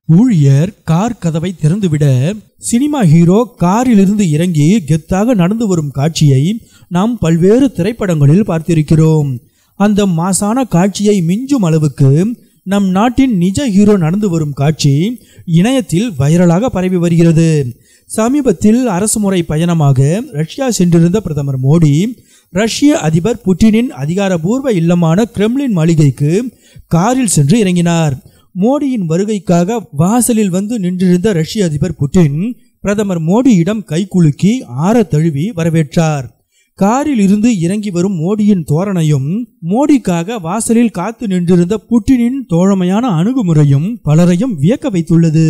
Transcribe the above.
ஊழியர் கார் கதவை திறந்துவிட சினிமா ஹீரோ காரிலிருந்து இறங்கி கெத்தாக நடந்து வரும் காட்சியை நாம் பல்வேறு திரைப்படங்களில் பார்த்திருக்கிறோம். அந்த மாசான காட்சியை மிஞ்சும் அளவுக்கு நம் நாட்டின் நிஜ ஹீரோ நடந்து வரும் காட்சி இணையத்தில் வைரலாக பரவி வருகிறது. சமீபத்தில் அரசுமுறை பயணமாக ரஷ்யா சென்றிருந்த பிரதமர் மோடி ரஷ்ய அதிபர் புட்டினின் அதிகாரபூர்வ இல்லமான கிரெம்ளின் மாளிகைக்கு காரில் சென்று இறங்கினார். மோடியின் வருகைக்காக வாசலில் வந்து நின்றிருந்த ரஷ்ய அதிபர் புட்டின் பிரதமர் மோடியிடம் கைகுலுக்கி ஆற தழுவி வரவேற்றார். காரில் இருந்து இறங்கி வரும் மோடியின் தோரணையும் மோடிக்காக வாசலில் காத்து நின்றிருந்த புட்டினின் தோழமையான அணுகுமுறையும் பலரையும் வியக்க வைத்துள்ளது.